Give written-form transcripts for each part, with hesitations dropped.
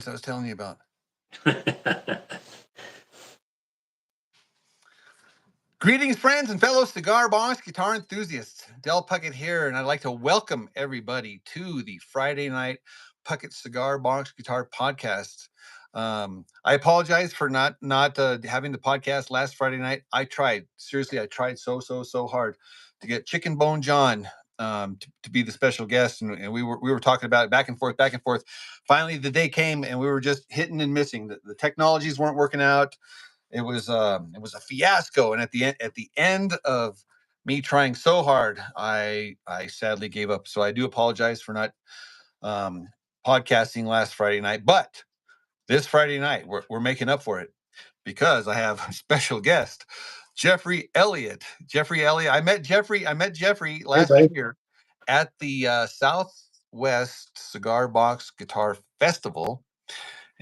I was telling you about. Greetings, friends and fellow cigar box guitar enthusiasts. Del Puckett here, and I'd like to welcome everybody to the Friday night Puckett Cigar Box Guitar Podcast. I apologize for not having the podcast last Friday night. I tried, seriously, I tried so hard to get Chicken Bone John to be the special guest, and we were talking about it back and forth. Finally, the day came, and we were just hitting and missing. The technologies weren't working out. It was a fiasco, and at the end of me trying so hard, I sadly gave up. So I do apologize for not podcasting last Friday night, but this Friday night we're making up for it because I have a special guest, Jeffrey ELLIOT. Jeffrey ELLIOT. I met Jeffrey last year at the Southwest Cigar Box Guitar Festival.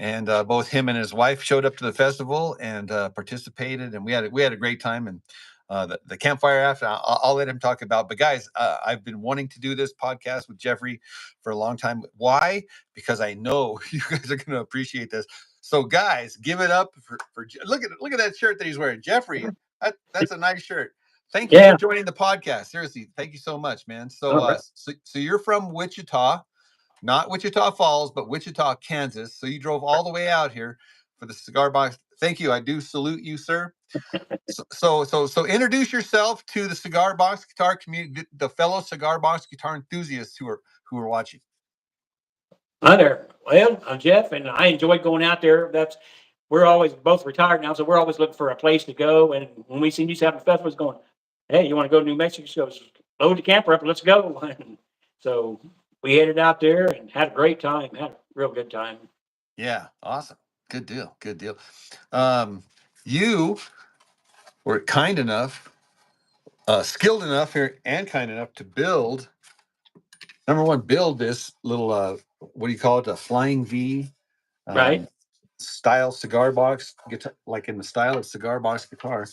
And both him and his wife showed up to the festival and participated, and we had a great time. And the campfire after, I'll let him talk about. But guys, I've been wanting to do this podcast with Jeffrey for a long time. Why? Because I know you guys are going to appreciate this. So guys, give it up for look at that shirt that he's wearing, Jeffrey. That's a nice shirt. Thank you for joining the podcast. Seriously, thank you so much, man. So so you're from Wichita. Not Wichita Falls, but Wichita, Kansas. So you drove all the way out here for the cigar box. Thank you. I do salute you, sir. So introduce yourself to the cigar box guitar community, the fellow cigar box guitar enthusiasts who are watching. Hi there. Well, I'm Jeff, and I enjoy going out there. We're always both retired now, so we're always looking for a place to go. And when we seen you having festivals, going, hey, you want to go to New Mexico? So load the camper up, and let's go. And so we headed out there and had a great time. Had a real good time. Yeah, awesome. Good deal. You were kind enough, skilled enough here, and kind enough to build this little what do you call it? A flying V, Right. Style cigar box guitar, like in the style of cigar box guitar.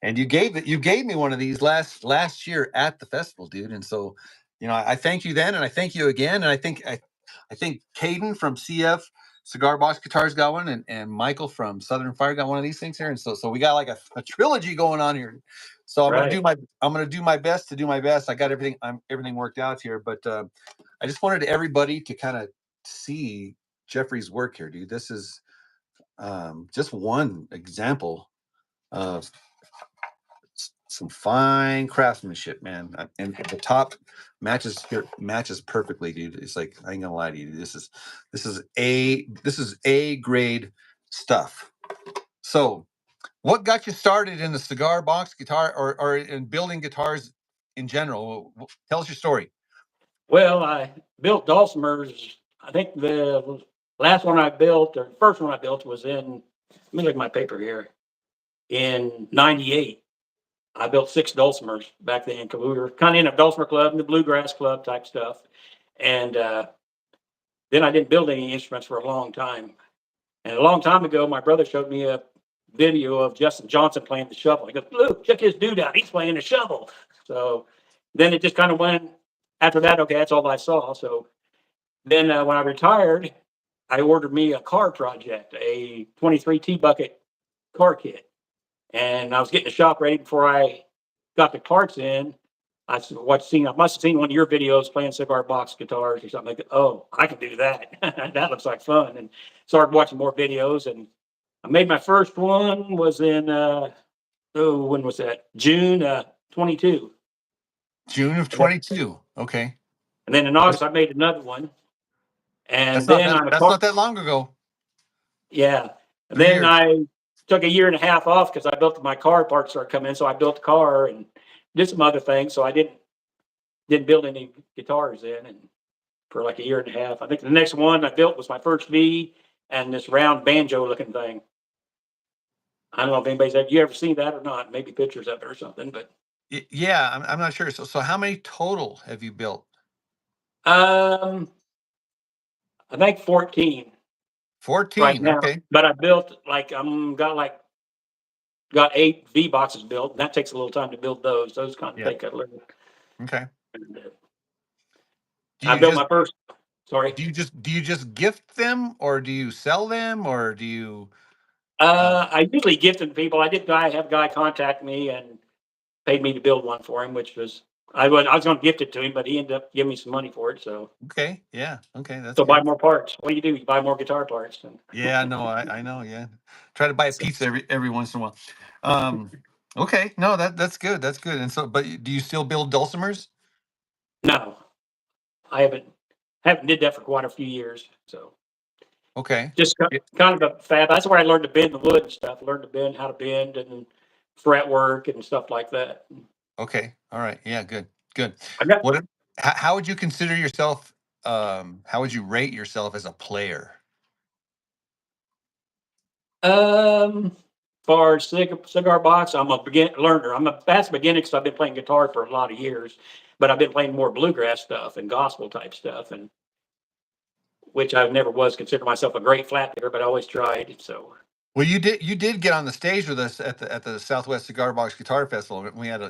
And you gave me one of these last year at the festival, dude. And so, I thank you then, and I thank you again. And I think Caden from CF Cigar Box Guitars got one, and Michael from Southern Fire got one of these things here. And so we got like a trilogy going on here. So I'm gonna do my best to do my best. I got everything worked out here, but I just wanted everybody to kind of see Jeffrey's work here, dude. This is just one example of some fine craftsmanship, man. And the top matches perfectly, dude. It's like, I ain't gonna lie to you. This is A grade stuff. So what got you started in the cigar box guitar or in building guitars in general? Tell us your story. Well, I built dulcimers. I think the last one I built, or the first one I built, was let me look at my paper here, in '98. I built 6 dulcimers back then because we were kind of in a dulcimer club and the bluegrass club type stuff. And then I didn't build any instruments for a long time. And a long time ago, my brother showed me a video of Justin Johnson playing the shovel. He goes, "Luke, check his dude out. He's playing the shovel." So then it just kind of went. After that, okay, that's all I saw. So then when I retired, I ordered me a car project, a 23 T-bucket car kit. And I was getting the shop ready before I got the parts in. I must have seen one of your videos playing cigar box guitars or something like that. Oh, I can do that. That looks like fun. And started watching more videos. And I made my first one was in, when was that? June 22. June of 22. Okay. And then in August, I made another one. And that's not that long ago. Yeah. And then I took a year and a half off because I built my car parts started coming in. So I built a car and did some other things. So I didn't build any guitars then, and for like a year and a half. I think the next one I built was my first V and this round banjo looking thing. I don't know if anybody's ever seen that or not. Maybe pictures of it or something, but yeah, I'm not sure. So how many total have you built? I think 14. 14 right now. Okay. But I built got 8 V boxes built. And that takes a little time to build those. Those kind of take a little. Okay. And, I built my first Sorry. Do you just gift them, or do you sell them, or do you? I usually gift them to people. I did have a guy contact me and paid me to build one for him, which was I was going to gift it to him, but he ended up giving me some money for it. So Okay, yeah, okay, that's so buy good. more parts. What do? You buy more guitar parts. And Yeah, no, I know. Yeah, try to buy a pizza every once in a while. Um, okay, no, that's good. That's good. And so, but do you still build dulcimers? no, I haven't did that for quite a few years. So Okay. just Yeah, kind of a fab. That's where I learned to bend the wood and stuff. Learned to bend how to bend and fret work and stuff like that. okay. All right. Yeah. Good. Good. I got What? How would you consider yourself? How would you rate yourself as a player? um for cigar box. I'm a learner. I'm a fast beginner because I've been playing guitar for a lot of years, but I've been playing more bluegrass stuff and gospel type stuff, and which I never was consider myself a great flat picker, but I always tried. So Well, you did get on the stage with us at the Southwest Cigar Box Guitar Festival. We had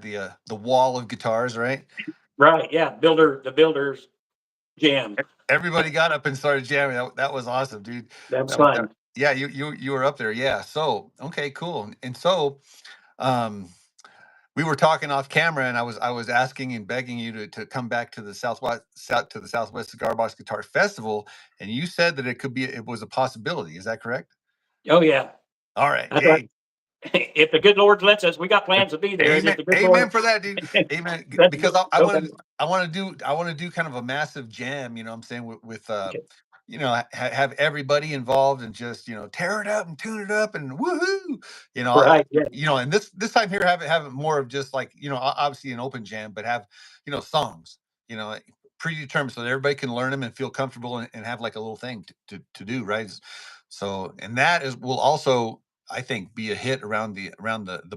the wall of guitars, right? right, yeah, the builders jam. Everybody got up and started jamming. That was awesome, dude. That was That fun. yeah, you were up there. Yeah. So okay, cool. And so um we were talking off camera, and I was asking and begging you to come back to the Southwest Cigar Box Guitar Festival, and you said that it was a possibility. Is that correct? Oh yeah, All right. I thought Hey, if the good Lord lets us, we got plans to be there, and if amen. the good Amen Lord, for that, dude. Amen. that's Because I okay. want to I want to do kind of a massive jam. You know what I'm saying, with Okay. have everybody involved, and just tear it up and tune it up and woohoo. Right, yeah, And this time here, have it more of just like, obviously an open jam, but have songs, you know predetermined, so that everybody can learn them and feel comfortable, and have like a little thing to do, right? So, and that is will also, I think, be a hit around the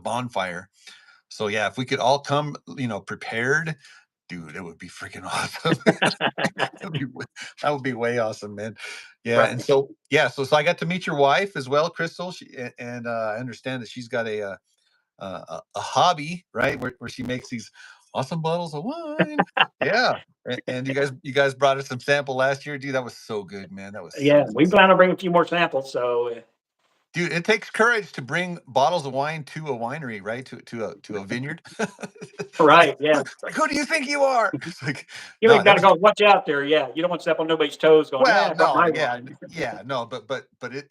bonfire. So yeah, if we could all come, prepared, dude, it would be freaking awesome. That'd be that would be way awesome, man. Yeah, and right. so yeah, so I got to meet your wife as well, Crystal. And I understand that she's got a hobby, right, where she makes these awesome bottles of wine. Yeah, and you guys brought us some sample last year, dude. That was so good, man. That was so Yeah, we good. plan on bringing a few more samples. So Dude, it takes courage to bring bottles of wine to a winery, right? To a vineyard. right, yeah. It's like, who do you think you are? It's like, You no, ain't got that to was go. Watch out there. Yeah, you don't want to step on nobody's toes. Going, yeah, well, I brought no, my yeah, wine. yeah, no, but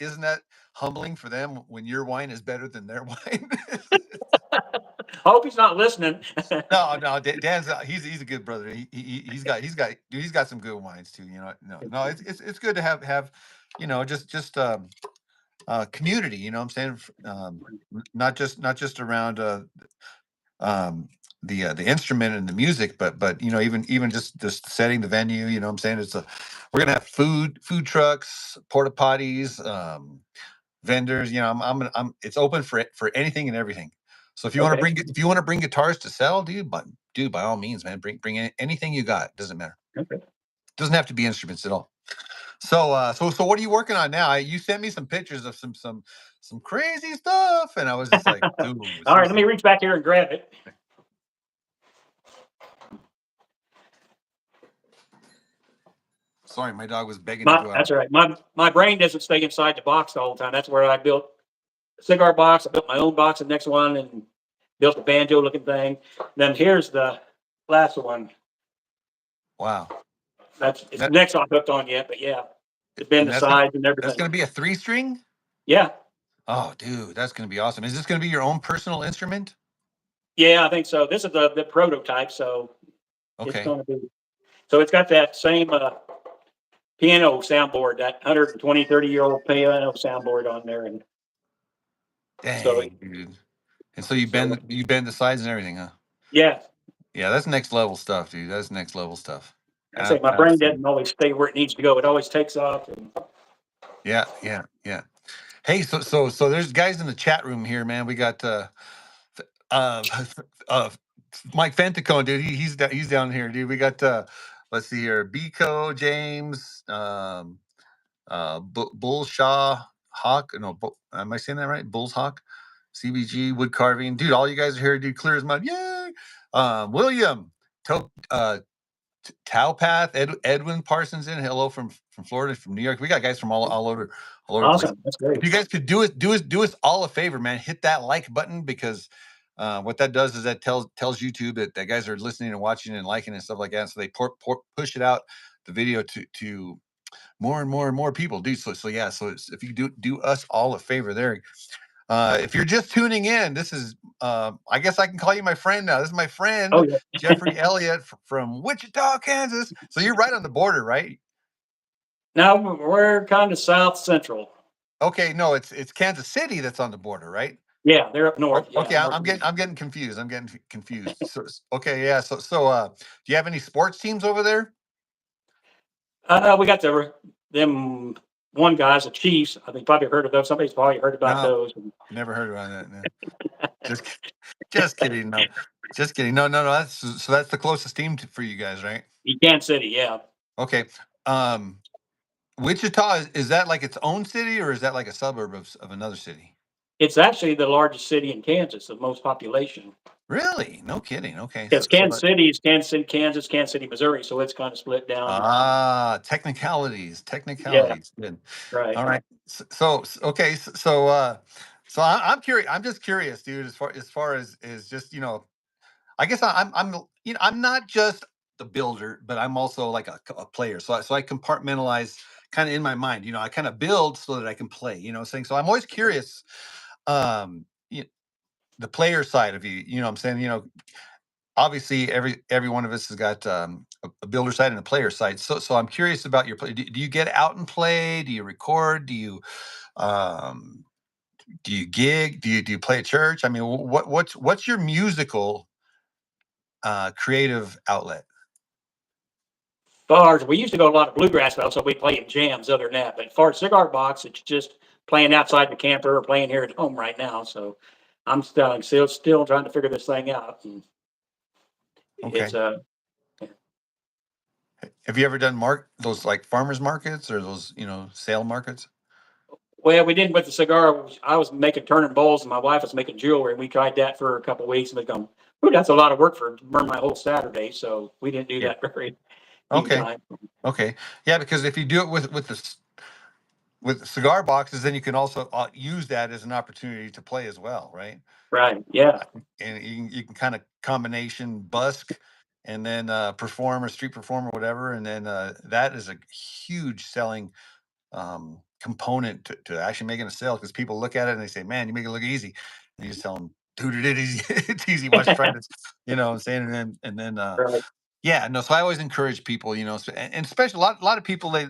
isn't that humbling for them when your wine is better than their wine? I hope he's not listening. No, no, Dan's he's a good brother. He's got some good wines too. No, it's good to have just community. You know what I'm saying? Not just around the instrument and the music, but even just setting the venue. You know what I'm saying? We're gonna have food trucks, porta potties, vendors. It's open for anything and everything. So Okay, if you want to bring guitars to sell, dude, by all means, man, bring anything you got. Doesn't matter. okay. Doesn't have to be instruments at all. So what are you working on now? You sent me some pictures of some crazy stuff, and I was just like, dude, All right, let me reach back here and grab it. sorry, my dog was begging to go out. That's all right. My brain doesn't stay inside the box the whole time. That's where I built a cigar box. I built my own box, the next one, and built a banjo looking thing. Then here's the last one. Wow. It's That next not hooked on yet, but yeah, to bend and the that's gonna sides and that's everything. gonna be a three string. Yeah, Oh, dude, that's gonna be awesome. Is this gonna be your own personal instrument? yeah, I think so. This is the prototype, so it's Okay. going to be. So it's got that same piano soundboard, that 120, 30-year-old piano soundboard on there, and so Dang, dude. And so you bend the sides and everything, huh? yeah, Yeah, that's next level stuff, dude. That's next level stuff. I say my brain Absolutely. doesn't always stay where it needs to go. It always takes off. And Yeah, yeah, yeah. Hey, so there's guys in the chat room here, man. We got uh uh Mike Fentacone, dude. He's down here, dude. We got let's see here, Biko, James, Bull Shaw Hawk. No, am I saying that right? Bull's Hawk, CBG, wood carving, dude. All you guys are here, dude. Clear as mud. Yay! William, to, Towpath, Edwin Parsons in. Hello from Florida, from New York. We got guys from all over the place. Awesome. That's great. If you guys could do us all a favor, man, hit that like button, because what that does is that tells YouTube that guys are listening and watching and liking and stuff like that. So they push it out, the video, to more and more and more people. Do so yeah. So if you do us all a favor there. If you're just tuning in, this is I guess I can call you my friend now. This is my friend, Oh, yeah. Jeffrey Elliott from Wichita, Kansas. So you're right on the border, right? Now we're kind of south central. Okay, no, it's Kansas City that's on the border, right? Yeah, they're up north. Yeah, Okay, north. I'm getting confused. I'm getting confused. So, okay, yeah. So do you have any sports teams over there? We got them one guys, the Chiefs. I think you probably heard of those. Somebody's probably heard about No, those. never heard about that. No. Just just kidding. No, just kidding. No. That's the closest team for you guys, right? Kansas City, yeah. Okay. Um, Wichita, is that like its own city, or is that like a suburb of another city? It's actually the largest city in Kansas, the most population. Really? No kidding. Okay. Because Kansas City is Kansas City, Kansas, Kansas City, Missouri. So it's kind of split down. Technicalities. Yeah, Good. right. All right. Okay. So I'm curious. I'm just curious, dude. As far as is just I guess I'm I'm not just the builder, but I'm also like a player. So I compartmentalize kind of in my mind. I kind of build so that I can play. Saying so. I'm always curious. Um, y- the player side of you. I'm saying. Obviously every one of us has got a builder side and a player side. So I'm curious about your play. Do you get out and play? Do you record? Um, do you gig? Do you play at church? I mean, what's your musical creative outlet? Far as we used to go to a lot of bluegrass festivals, so we play in jams other than that. But as far as cigar box, it's just playing outside the camper or playing here at home right now. So I'm still trying to figure this thing out. And it's Okay. Have you ever done those like farmers markets or those sale markets? well, we did with the cigar. I was making turning bowls, and my wife was making jewelry, and we tried that for a couple of weeks, and we go, "Ooh, that's a lot of work for burn my whole Saturday." So we didn't do Yeah. that very few Okay. times. Okay. Yeah, because if you do it with cigar boxes, then you can also use that as an opportunity to play as well, right? Right? Yeah. And you can kind of combination busk and then perform or street perform or whatever, and then that is a huge selling component to actually making a sale, because people look at it and they say, "Man, you make it look easy," and you just tell them, "Dude, it is easy. It's easy. Watch, try this." I'm saying, and then Right. yeah, no. So I always encourage people, and especially a lot of people they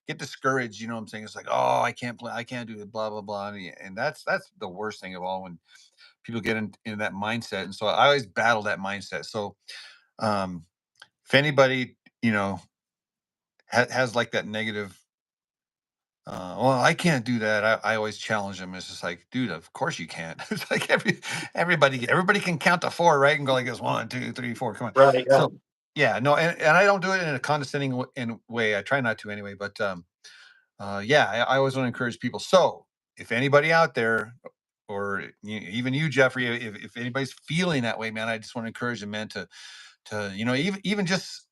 get discouraged. What I'm saying, it's like, "Oh, I can't play, I can't do it," blah blah blah, and that's the worst thing of all, when people get in that mindset. And so I always battle that mindset. So um, if anybody has like that negative, well, I can't do that. I always challenge them. It's just like, dude, of course you can't. It's like everybody can count to four, right? And go like this: 1, 2, 3, 4. Come on. Right. Right. So yeah, no, and I don't do it in a condescending way. I try not to anyway. But yeah, I always want to encourage people. So if anybody out there, or even you, Jeffrey, if anybody's feeling that way, man, I just want to encourage them, man, to even just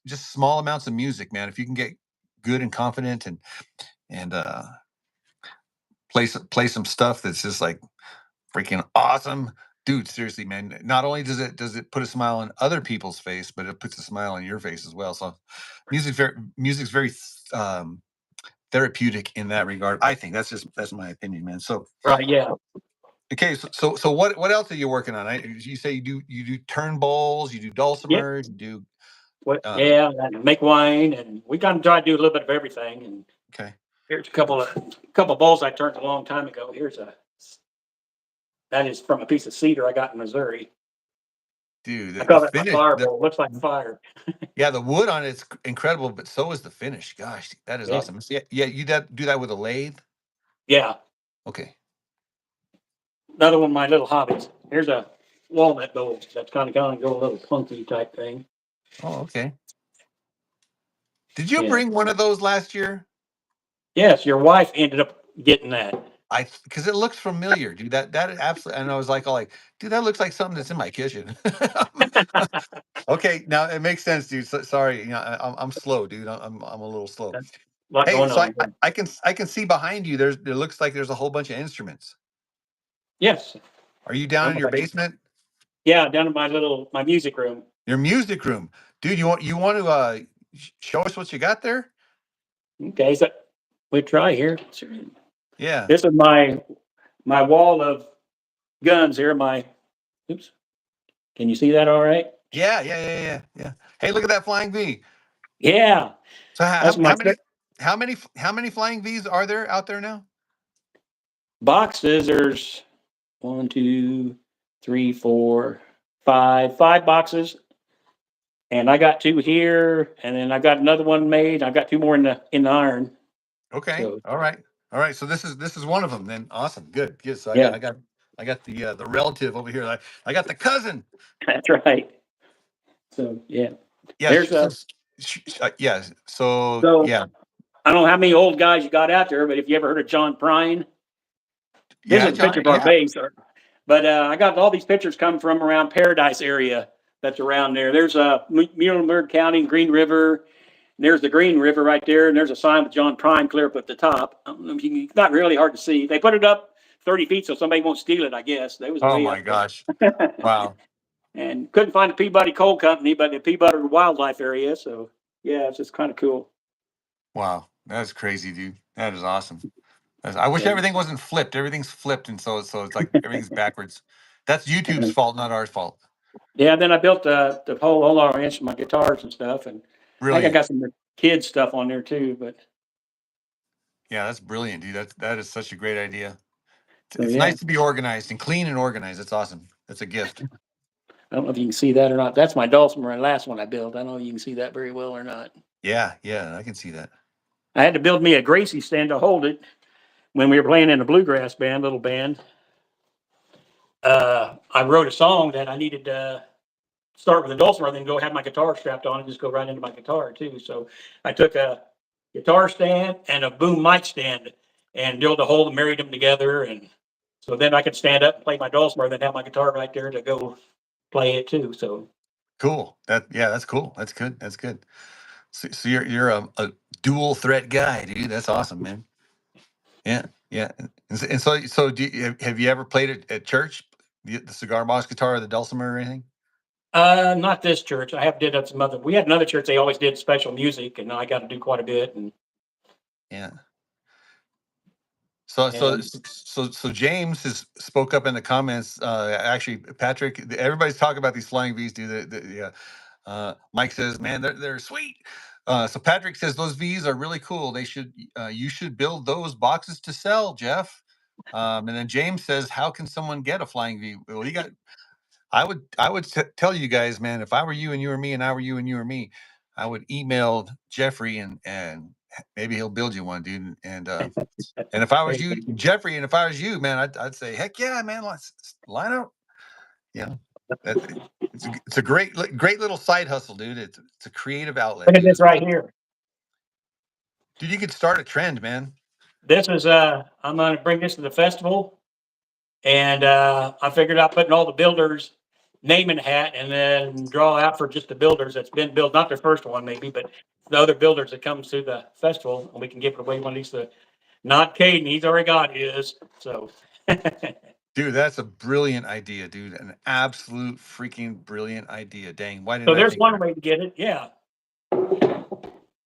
small amounts of music, man. If you can get good and confident and play some stuff that's just like freaking awesome, dude. Seriously, man. Not only does it put a smile on other people's face, but it puts a smile on your face as well. So music's very um, therapeutic in that regard. I think that's my opinion, man. So Right. Yeah. okay, so what else are you working on? You say you do turnbowls, you do Yeah. dulcimers, you do What? um, Yeah. And make wine, and we kind of try to do a little bit of everything. And okay, here's a couple of bowls I turned a long time ago. That is from a piece of cedar I got in Missouri. dude, I the call it my finish, fire bowl. Looks like fire. yeah, the wood on it's incredible, but so is the finish. Gosh, that is Yeah. awesome. Yeah, yeah, do that with a lathe. Yeah. Okay. Another one of my little hobbies. Here's a walnut bowl. That's kind of go a little funky type thing. Oh, okay. Did you Yeah. bring one of those last year? Yes, your wife ended up getting that. Because it looks familiar, dude. That absolutely, and I was like, dude, that looks like something that's in my kitchen. Okay, now it makes sense, dude. Sorry, I'm slow, dude. I'm a little slow. That's a lot Hey, going so on. I can see behind you. There looks like there's a whole bunch of instruments. Yes. Are you down I'm in your like, basement? yeah, down in my music room. Your music room, dude. You want to show us what you got there? Okay, so we try here. Yeah, This is my wall of guns here. My oops. Can you see that all right? yeah. Hey, look at that flying V. Yeah. So That's my how many flying Vs are there out there now? boxes. There's one, two, three, four, five boxes. And I got two here, and then I got another one made. I got two more in the iron. Okay, So all right. So this is one of them. Then awesome, good. So yeah, I got the relative over here. I got the cousin. that's right. So yeah, Yeah, there's a yeah. So so yeah, I don't know how many old guys you got out there, but if you ever heard of John Prine, this yeah, is a picture John. of our Yeah. base. But I got all these pictures come from around Paradise area. That's around there. There's Muhlenberg County, Green River. There's the Green River right there, and there's a sign with John Prime clear up at the top. I don't know if it's not really hard to see. They put it up 30 feet so somebody won't steal it, I guess. They was Oh way my up there. gosh. Wow. And couldn't find the Peabody Coal Company, but the Peabody Wildlife Area. So yeah, it's just kind of cool. Wow. That's crazy, dude. That is awesome. I wish Yeah. everything wasn't flipped. Everything's flipped, and so it's like everything's backwards. That's YouTube's fault, not our fault. Yeah, then I built the whole our instrument, my guitars and stuff, and I think I Brilliant. got some kids stuff on there too. But Yeah, that's brilliant, dude. That is such a great idea. so It's yeah, nice to be organized and clean and organized. It's awesome. It's a gift. I don't know if you can see that or not. That's my dulcimer, the last one I built. I don't know if you can see that very well or not. Yeah, I can see that. I had to build me a Gracie stand to hold it when we were playing in a bluegrass band, little band. I wrote a song that I needed to start with a dulcimer, then go have my guitar strapped on and just go right into my guitar too. So I took a guitar stand and a boom mic stand and drilled a hole and married them together. And so then I could stand up and play my dulcimer, then have my guitar right there to go play it too. So Cool. That's cool. That's good. That's good. So you're a dual threat guy, dude. That's awesome, man. Yeah. And so have you ever played it at church? The cigar box guitar or the dulcimer or anything? not this church. I have did at some other. We had another church. They always did special music, and I got to do quite a bit. Yeah. And So James has spoke up in the comments. Actually, Patrick, everybody's talking about these flying V's, dude. Yeah. Mike says, "Man, they're sweet." So Patrick says those V's are really cool. You should build those boxes to sell, Jeff. And then James says, "How can someone get a flying V?" Well, he got. I would tell you guys, man, if I were you and you were me, and I were you and you were me, I would email Jeffrey and maybe he'll build you one, dude. And if I was you, Jeffrey, and if I was you, man, I'd say, heck yeah, man, let's line up. Yeah, that, it's a great little side hustle, dude. It's a creative outlet, look at dude. this It's right awesome. here. Dude, you could start a trend, man. This is I'm going to bring this to the festival, and I figured out putting all the builders' name in the hat, and then draw out for just the builders that's been built, not the first one maybe, but the other builders that comes to the festival, and we can give it away one of these. Not Caden, he's already got his. So Dude, that's a brilliant idea, dude. An absolute freaking brilliant idea. Dang, why didn't so I there's think of one that? way to get it. Yeah.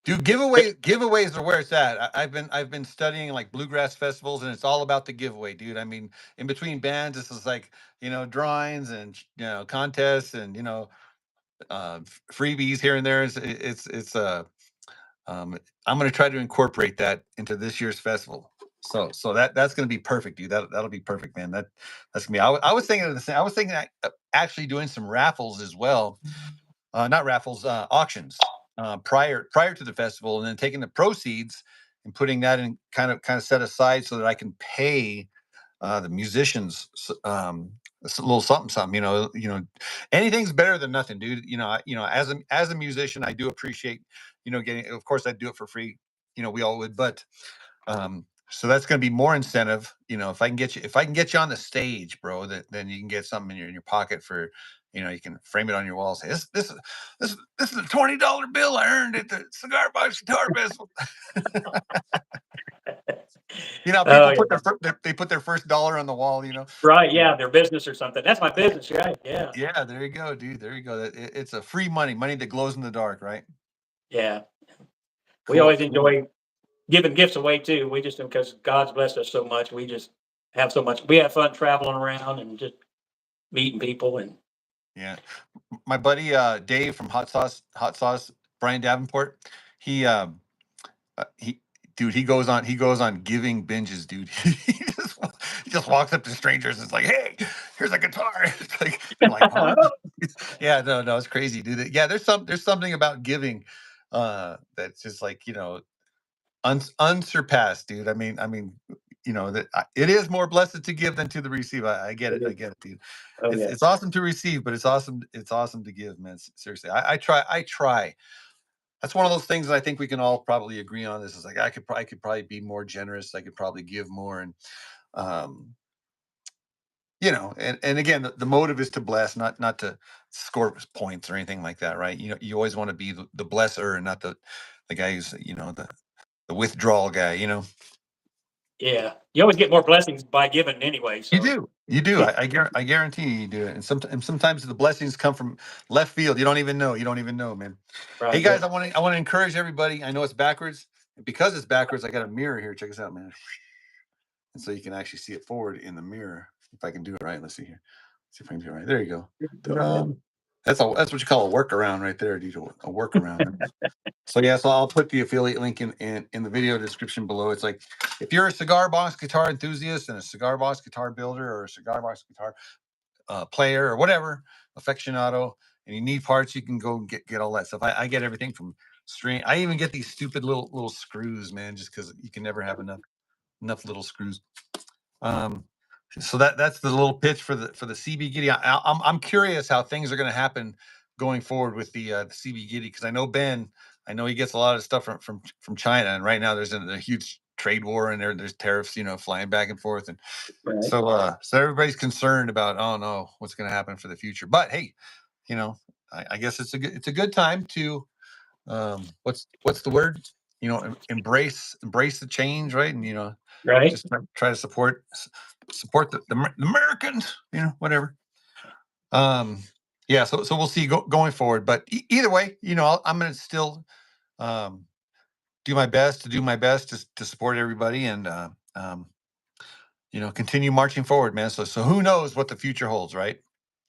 Dude, giveaways are where it's at. I've been studying like bluegrass festivals, and it's all about the giveaway, dude. I mean, in between bands, this is like drawings and contests and freebies here and there. It's I'm going to try to incorporate that into this year's festival. So that's going to be perfect, dude. That'll be perfect, man. That's gonna be. I was thinking of the same. I was thinking actually doing some raffles as well, not raffles, auctions, prior to the festival, and then taking the proceeds and putting that in kind of set aside so that I can pay the musicians a little something something. Anything's better than nothing, dude. As a musician, I do appreciate getting. Of course, I'd do it for free. We all would, but so that's going to be more incentive. If I can get you on the stage, bro, then you can get something in your pocket for You can frame it on your wall. Say this is a $20 bill I earned at the Cigar Box Guitar Festival. People Oh, put yeah. they put their first dollar on the wall. Right. Yeah. Their business or something. That's my business. Right. Yeah. Yeah, there you go, dude. There you go. It's a free money that glows in the dark, right? Yeah. We Cool, always cool. enjoy giving gifts away too. We just, because God's blessed us so much, we just have so much. We have fun traveling around and just meeting people. And Yeah, my buddy Dave from Hot Sauce, Brian Davenport. He he dude, he goes on giving binges, dude. He just walks up to strangers and it's like, hey, here's a guitar. It's like, I'm like, huh? Yeah, no, it's crazy, dude. Yeah, there's something about giving that's just like, unsurpassed, dude. It is more blessed to give than to the receive. I get it. I get it, dude. oh It's yeah, it's awesome to receive, but it's awesome to give, man. Seriously. I try. That's one of those things that I think we can all probably agree on. This is like I could probably be more generous. I could probably give more, and um, and again, the motive is to bless, not to score points or anything like that, right? You always want to be the blesser and not the guy who's the withdrawal guy. yeah. You always get more blessings by giving anyway. You So do. You do. I guarantee you do it. And sometimes the blessings come from left field. You don't even know. You don't even know, man. Hey right, guys, yeah, I want to encourage everybody. I know it's backwards. Because it's backwards, I got a mirror here. Check this out, man. And so you can actually see it forward in the mirror. If I can do it right, let's see here. See if I can do it right. There you go. Ta-da. That's what you call a workaround right there, dude. A workaround. So yeah, so I'll put the affiliate link in the video description below. It's like if you're a cigar box guitar enthusiast and a cigar box guitar builder or a cigar box guitar player or whatever, aficionado, and you need parts, you can go and get all that stuff. I get everything from string. I even get these stupid little screws, man, just because you can never have enough little screws. Um, so that's the little pitch for the CB Giddy. I'm curious how things are going to happen going forward with the CB Giddy because I know Ben. I know he gets a lot of stuff from China, and right now there's a huge trade war and there's tariffs, flying back and forth, and right, so everybody's concerned about oh no, what's going to happen for the future. But hey, you know, I guess it's a good time to what's the word? Embrace the change, right? And right. just try to support the Americans, whatever. Um, yeah, so we'll see going forward. But either way, I'm going to still um, do my best to support everybody and continue marching forward, man. So who knows what the future holds, right?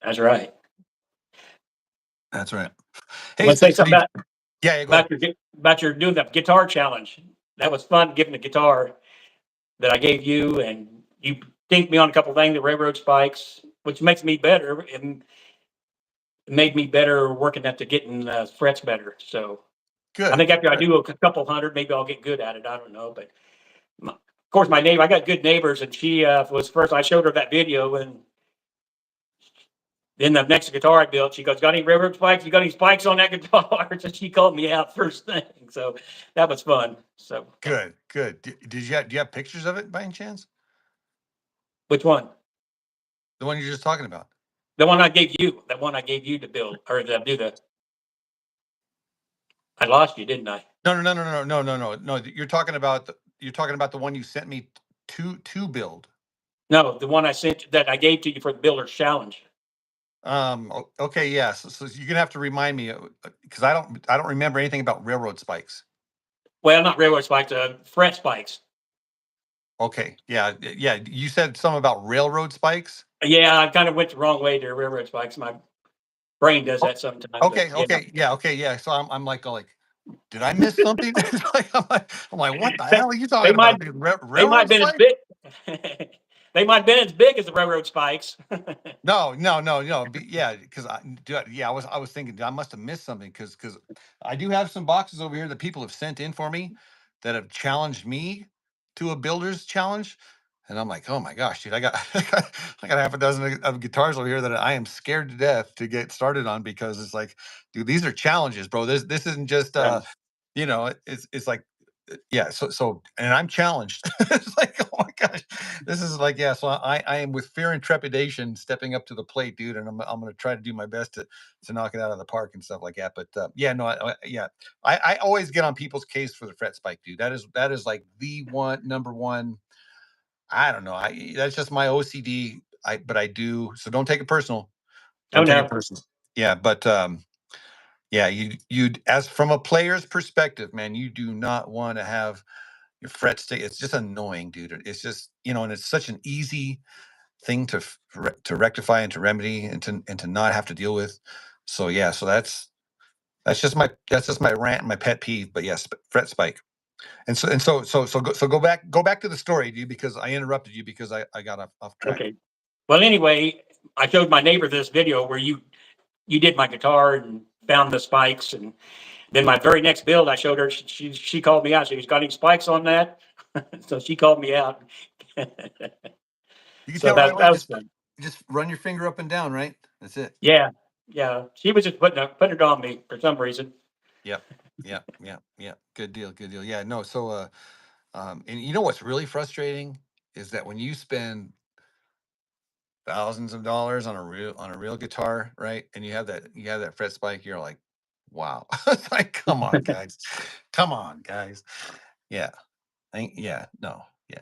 That's right. That's right. I'm Hey, gonna say so something yeah, go ahead. about your doing that guitar challenge. That was fun giving the guitar that I gave you, and you dinked me on a couple things, the railroad spikes, which makes me better and made me better working at the getting frets better. So I Good. think after I Good. do a couple hundred, maybe I'll get good at it. I don't know, but of course, my neighbor, I got good neighbors, and she was first. I showed her that video, and then the next guitar I built, she goes, "Got any railroad spikes? You got any spikes on that guitar?" So she called me out first thing. So that was fun. So Good. Do you have pictures of it by any chance? which one? The one you're just talking about? The one I gave you. The one I gave you to build or to do the. I lost you, didn't I? No. You're talking about the one you sent me to build. No, the one I sent that I gave to you for the Builder's Challenge. Okay, yeah. So you're gonna have to remind me because I don't remember anything about railroad spikes. Well, not railroad spikes, fret spikes. Okay, yeah. You said something about railroad spikes. Yeah, I kind of went the wrong way to railroad spikes. My brain does Oh, that sometimes, but okay, yeah, yeah. So I'm like, did I miss something? It's like, I'm like, what the they, hell are you they talking might about, dude? they might have Railroad been as spikes? big. They might have been as big as the railroad spikes. No. Yeah, because I was thinking I must have missed something because I do have some boxes over here that people have sent in for me that have challenged me to a builder's challenge, and I'm like, oh my gosh, dude, I got I got half a dozen of guitars over here that I am scared to death to get started on because it's like, dude, these are challenges, bro. This isn't just Right. it's like. yeah. And I'm challenged. It's like, oh my gosh, this is like, yeah. So I am with fear and trepidation stepping up to the plate, dude, and I'm going to try to do my best to knock it out of the park and stuff like that. But yeah, no, yeah, I always get on people's case for the fret spike, dude. That is like the number one. I don't know. That's just my OCD. But I do. So don't take it personal. Oh, Don't take it no. personal. Yeah, but yeah, you as from a player's perspective, man, you do not want to have your fret state. It's just annoying, dude. It's just, and it's such an easy thing to rectify and to remedy and to not have to deal with. So yeah, so that's just my rant and my pet peeve. But yes, fret spike. And so go back to the story, dude, because I interrupted you because I got off track. Okay. Well, anyway, I showed my neighbor this video where you did my guitar and found the spikes, and then my very next build, I showed her. She called me out. She was got any spikes on that, so she called me out. You can So tell right away. that was Just fun. just run your finger up and down, right? That's it. Yeah, yeah. She was just putting it on me for some reason. Yep. Yep. Yep. Yep. Good deal. Good deal. Yeah. No. So, and you know what's really frustrating is that when you spend thousands of dollars on a real guitar, right? And you have that fret spike, you're like, wow. It's like, come on, guys. Come on, guys. Yeah. Yeah. No. Yeah.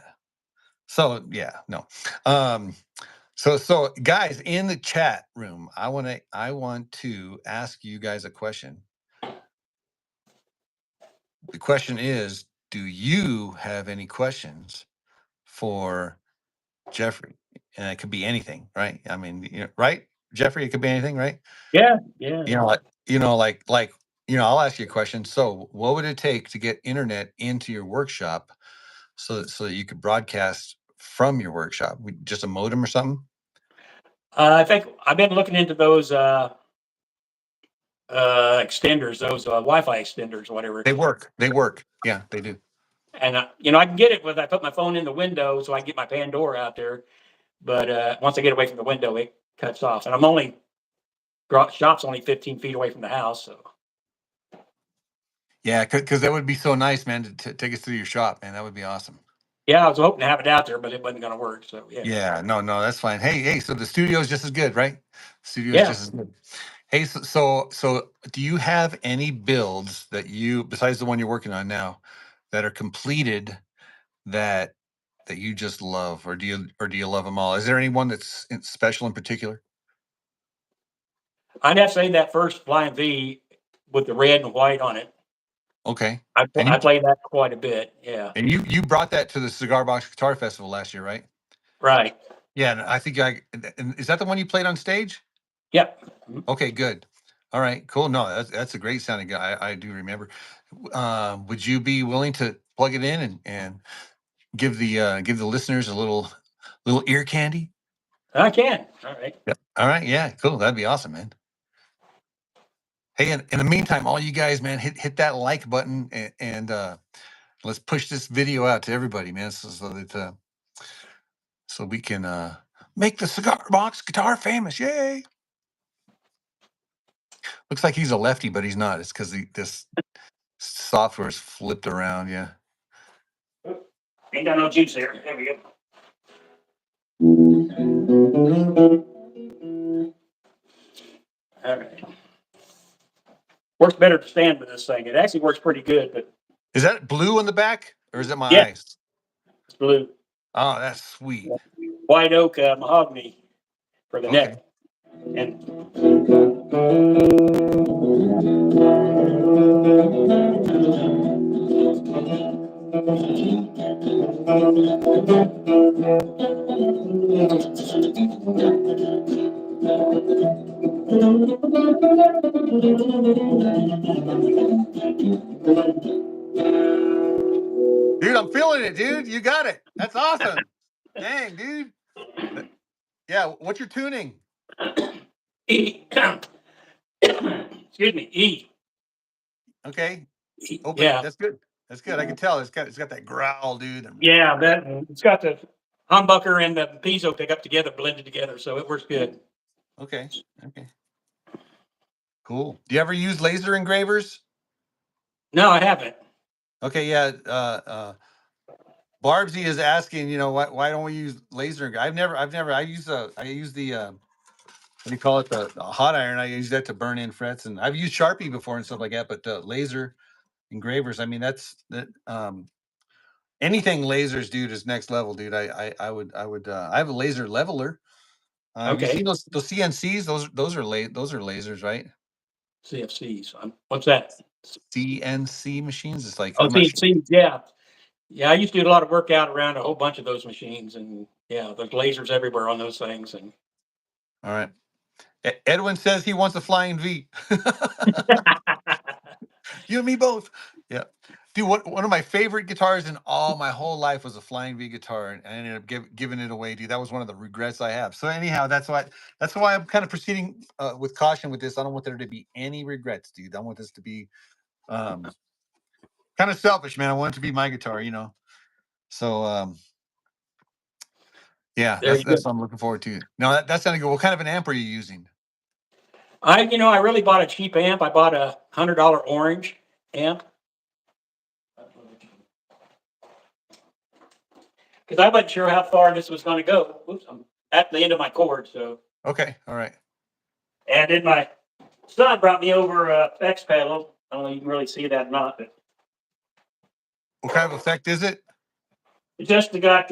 So yeah. No. Um. So guys in the chat room, I want to ask you guys a question. The question is, do you have any questions for Jeffrey? And it could be anything, right? I mean, right, Jeffrey? It could be anything, right? Yeah, yeah. You know, I'll ask you a question. So, what would it take to get internet into your workshop so that you could broadcast from your workshop? Just a modem or something? I think I've been looking into those extenders, those Wi-Fi extenders, whatever. They work. They work. Yeah, they do. And I can get it when I put my phone in the window, so I can get my Pandora out there. But once I get away from the window, it cuts off. And shop's only 15 feet away from the house, so Yeah, because that would be so nice, man, to take us through your shop, man. That would be awesome. yeah, I was hoping to have it out there, but it wasn't going to work. So yeah, Yeah, no, that's fine. Hey, so the studio is just as good, right? Studio is yeah. just as good. Hey, so do you have any builds besides the one you're working on now, that are completed that you just love, or do you love them all? Is there anyone that's special in particular? I'd have to say that first Flying V with the red and white on it. Okay, I and you played that quite a bit. Yeah, and you brought that to the Cigar Box Guitar Festival last year, right? right. Yeah, and I think and is that the one you played on stage? Yep. Okay, good. All right, cool. No, that's a great sounding guy. I do remember. Would you be willing to plug it in and give the listeners a little ear candy? I can. All right. Yep. All right, yeah, cool. That'd be awesome, man. Hey, in the meantime, all you guys, man, hit that like button and let's push this video out to everybody, man, so we can make the Cigar Box Guitar famous. Yay! Looks like he's a lefty, but he's not. It's because this software is flipped around. Yeah. Ain't got no juice there. There we go. All right. Works better to stand with this thing. It actually works pretty good, but Is that blue on the back, or is it my yeah, eyes? it's blue. Oh, that's sweet. White oak mahogany for the Okay. neck. And Dude, I'm feeling it, dude. You got it. That's awesome. Dang, dude. Yeah, what's your tuning? E. Excuse me, E. Okay. Open it. Yeah, That's good. That's good. I can tell it's got that growl, dude. yeah. That it's got the humbucker and the piezo pickup together, blended together, so it works good. Okay. Okay. Cool. Do you ever use laser engravers? No, I haven't. Okay, yeah. Barbsy is asking, why don't we use laser? I use the what do you call it, the hot iron. I use that to burn in frets, and I've used Sharpie before and stuff like that. But laser engravers, I mean, that's that. Anything lasers, dude, is next level, dude. I have a laser leveler. Have you seen Okay. those CNCs? Those are lasers, right? CFCs. What's that? CNC machines. It's like Oh, I'm not sure. CNC. Yeah. Yeah. I used to do a lot of workout around a whole bunch of those machines, and yeah, there's lasers everywhere on those things. And All right. Edwin says he wants a flying V. You and me both. Yeah. Dude, one of my favorite guitars in all my whole life was a Flying V guitar, and I ended up giving it away, dude. That was one of the regrets I have. So anyhow, that's why I'm kind of proceeding with caution with this. I don't want there to be any regrets, dude. I want this to be um, kind of selfish, man. I want it to be my guitar. So yeah, there that's you go. that's what I'm looking forward to. No, that's sounding good. What kind of an amp are you using? I really bought a cheap amp. I bought a $100 orange amp because I wasn't sure how far this was going to go. Oops, I'm at the end of my cord. So, Okay, all right. and then my son brought me over a X pedal. I don't know if you can really see that or not, but What kind of effect is it? it just got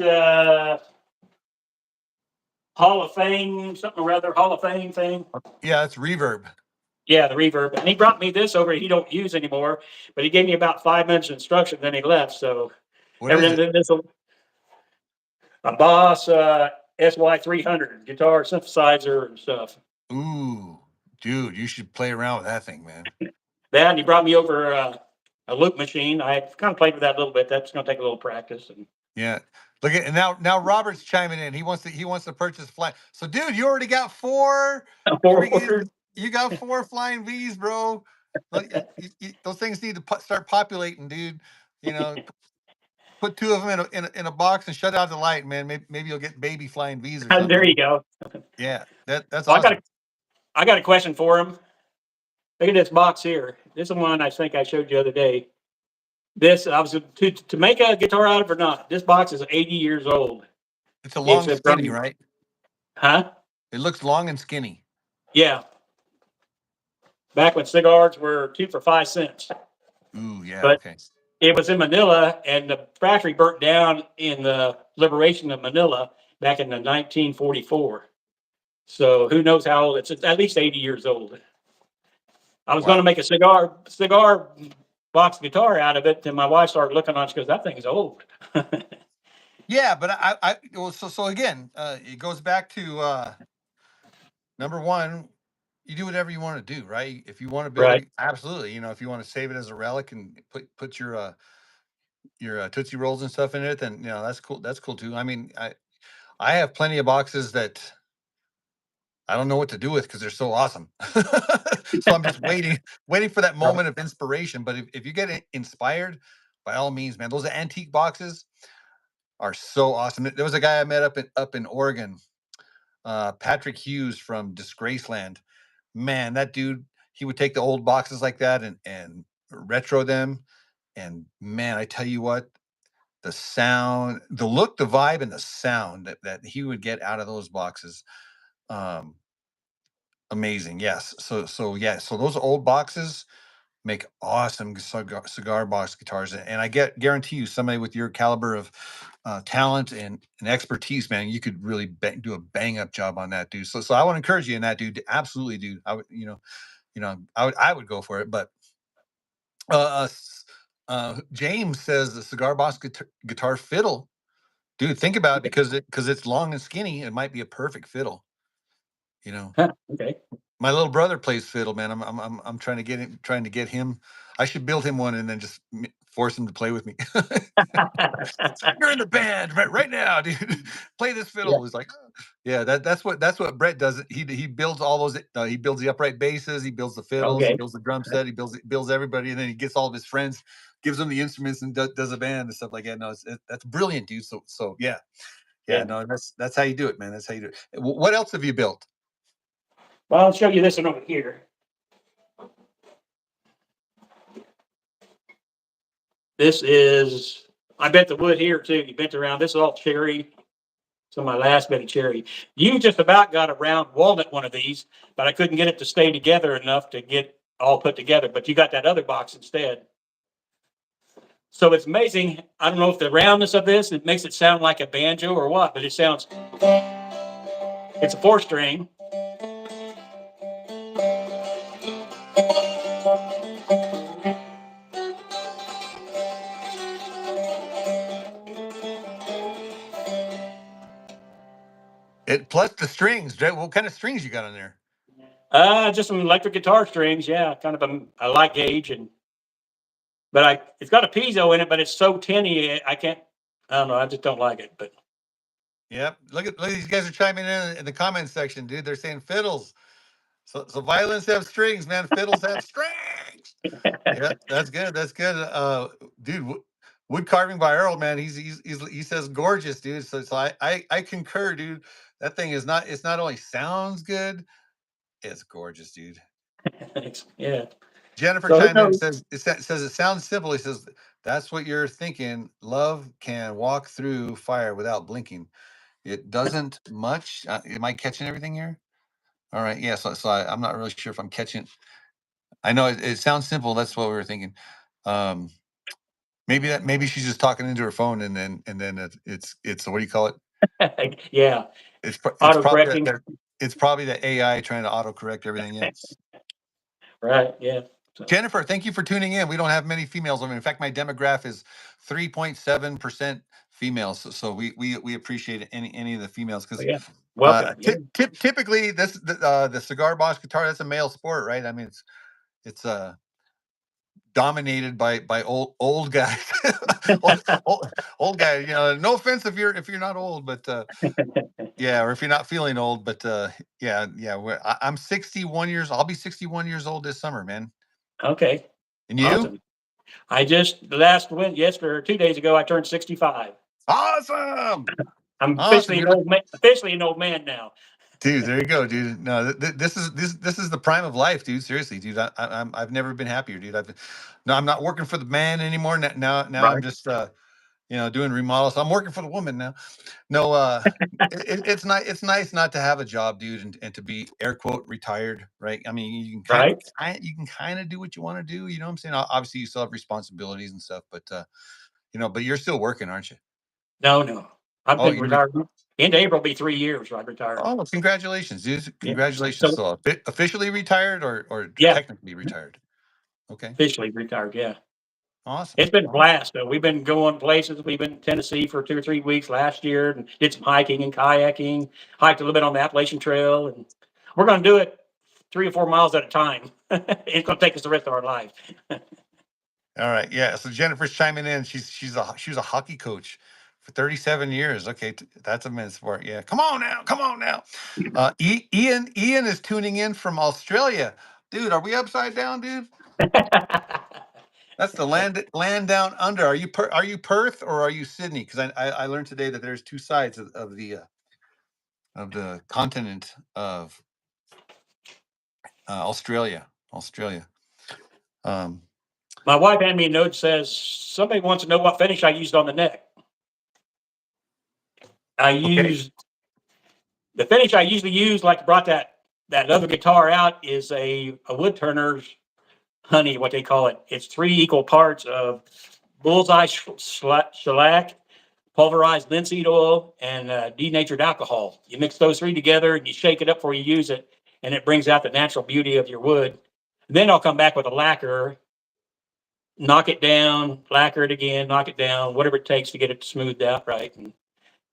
Hall of Fame, something or other, Hall of Fame thing. Yeah, it's reverb. Yeah, the reverb. And he brought me this over. He don't use anymore, but he gave me about 5 minutes of instruction. Then he left. So What is it? everything this a Boss SY 300 guitar synthesizer and stuff. Ooh, dude, you should play around with that thing, man. That and he brought me over a loop machine. I kind of played with that a little bit. That's going to take a little practice. And Yeah. Look at, and now Robert's chiming in. He wants to purchase fly. So dude, you already got four freaking forward. you got four flying V's, bro. Like, those things need to start populating, dude. You know, put two of them in a box and shut out the light, man. Maybe you'll get baby flying V's or There you something. go. Yeah, that's Well, awesome. I got a question for him. Look at this box here. This is one I think I showed you the other day. This I was to make a guitar out of it or not. This box is 80 years old. It's a It's long a skinny, from right? huh? It looks long and skinny. Yeah. Back when cigars were 2 for 5 cents. Ooh, yeah, But okay. it was in Manila, and the factory burnt down in the liberation of Manila back in the 1944. So who knows how old it's at least 80 years old. I was going to Wow. make a cigar box guitar out of it, and my wife started looking on. She goes, "That thing's old." Yeah, but well, so again, it goes back to number one, you do whatever you want to do, right? If you want to build Right. it, absolutely. If you want to save it as a relic and put your Tootsie Rolls and stuff in it, then that's cool. That's cool too. I mean, I have plenty of boxes that I don't know what to do with because they're so awesome. So I'm just waiting for that Right. moment of inspiration. But if you get inspired, by all means, man, those antique boxes are so awesome. There was a guy I met up in Oregon, Patrick Hughes from Disgraceland. Man, that dude, he would take the old boxes like that and retro them. And man, I tell you what, the sound, the look, the vibe, and the sound that he would get out of those boxes, um, amazing. Yes. So yeah. So those old boxes make awesome cigar box guitars, and I guarantee you, somebody with your caliber of talent and expertise, man, you could really do a bang up job on that, dude. So I want to encourage you in that, dude. Absolutely, dude. I would, I would go for it. But uh, uh, James says the cigar box guitar fiddle, dude. Think about it, because it's long and skinny. It might be a perfect fiddle. You know, Huh, okay. My little brother plays fiddle, man. I'm trying to get him. I should build him one and then just force him to play with me. You're in the band right now, dude. Play this Yeah. fiddle. He's like, "Oh." Yeah, that's what Brett does. He builds all those. He builds the upright basses. He builds the fiddles. He Okay. builds the drum set. He builds everybody, and then he gets all of his friends, gives them the instruments, and does a band and stuff like that. No, that's brilliant, dude. So yeah, yeah. Yeah. No, that's how you do it, man. That's how you do it. What else have you built? Well, I'll show you this one over here. This is, I bent the wood here too. You bent around. This is all cherry. So my last bit of cherry. You just about got a round walnut one of these, but I couldn't get it to stay together enough to get all put together. But you got that other box instead. So it's amazing. I don't know if the roundness of this, it makes it sound like a banjo or what, but it sounds, it's a 4-string. Plus the strings. What kind of strings you got on there? Just some electric guitar strings. Yeah, kind of a light gauge, but it's got a piezo in it, but it's so tinny. I can't. I don't know. I just don't like it. But Yep. Look at these guys are chiming in the comments section, dude. They're saying fiddles. So violins have strings, man. Fiddles have strings. Yeah, that's good. That's good. Dude, wood carving by Earl, man. He says gorgeous, dude. So I concur, dude. That thing is not. It's not only sounds good, it's gorgeous, dude. thanks. Yeah. Jennifer So who chimed in and knows? says it sounds simple. He says that's what you're thinking. Love can walk through fire without blinking. It doesn't much. Am I catching everything here? All right. Yeah. So I'm not really sure if I'm catching. I know it sounds simple. That's what we were thinking. Um, maybe she's just talking into her phone, and then it's what do you call it? Yeah. It's Auto probably correcting. it's probably the AI trying to autocorrect everything. Yeah. Right. Yeah. So, Jennifer, thank you for tuning in. We don't have many females. I mean, in fact, my demographic is 3.7% females. So we appreciate any of the females because yeah. Welcome. Yeah. typically the cigar box guitar, that's a male sport, right? I mean, it's dominated by old guys. old guy. You know, no offense if you're not old, but yeah, or if you're not feeling old, but yeah, I'm 61 years. I'll be 61 years old this summer, man. Okay. And you? Awesome. I just yesterday or 2 days ago, I turned 65. Awesome. I'm Awesome. officially an You're old man. Officially an old man now. dude. There you go, dude. No, this is the prime of life, dude. Seriously, dude. I've never been happier, dude. No, I'm not working for the man anymore. Now I'm Right. just doing remodels. I'm working for the woman now. No, it's nice not to have a job, dude, and to be air quote retired, right? I mean, Right. you can kind of do what you want to do. You know what I'm saying? Obviously, you still have responsibilities and stuff, but but you're still working, aren't you? No. I've Oh, been retired. In April will be 3 years. I retired. oh, congratulations, dude. Yeah. Congratulations. So So officially retired or yeah, technically retired? Okay. officially retired. Yeah. Awesome. It's been a Awesome. blast though. We've been going places. We've been in Tennessee for 2 or 3 weeks last year and did some hiking and kayaking, hiked a little bit on the Appalachian Trail, and we're going to do it 3 or 4 miles at a time. It's going to take us the rest of our life. All right. Yeah. So Jennifer's chiming in. She was a hockey coach for 37 years. Okay, that's a men's sport. Yeah. Come on now. Come on now. Ian is tuning in from Australia. Dude, are we upside down, dude? That's the land down under. Are you Perth or are you Sydney? Because I learned today that there's two sides of the continent of Australia. Australia. Um, My wife handed me a note that says somebody wants to know what finish I used on the neck. I okay. used the finish I usually use, like brought that other guitar out, is a wood turner's honey, what they call it. It's 3 equal parts of bullseye shellac, pulverized linseed oil, and denatured alcohol. You mix those 3 together and you shake it up before you use it, and it brings out the natural beauty of your wood. And then I'll come back with a lacquer, knock it down, lacquer it again, knock it down, whatever it takes to get it smoothed out right. And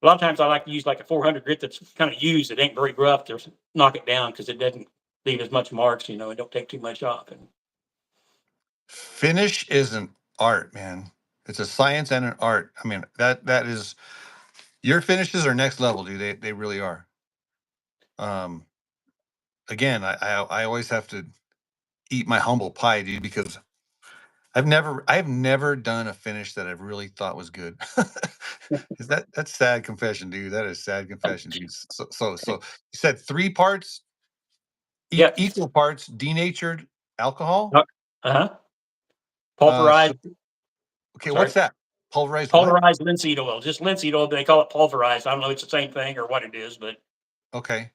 a lot of times I like to use like a 400 grit that's kind of used. It ain't very rough to knock it down because it doesn't leave as much marks, and don't take too much off. And Finish is an art, man. It's a science and an art. I mean, that is your finishes are next level, dude. They really are. Um, again, I always have to eat my humble pie, dude, because I've never done a finish that I really thought was good. Is that's sad confession, dude. That is sad confession, dude. So you said 3 parts, yeah, equal parts denatured alcohol, uh huh, uh, sh- pulverized. Okay, Sorry. what's that? Pulverized what? Pulverized linseed oil, just linseed oil. They call it pulverized. I don't know if it's the same thing or what it is, but Okay.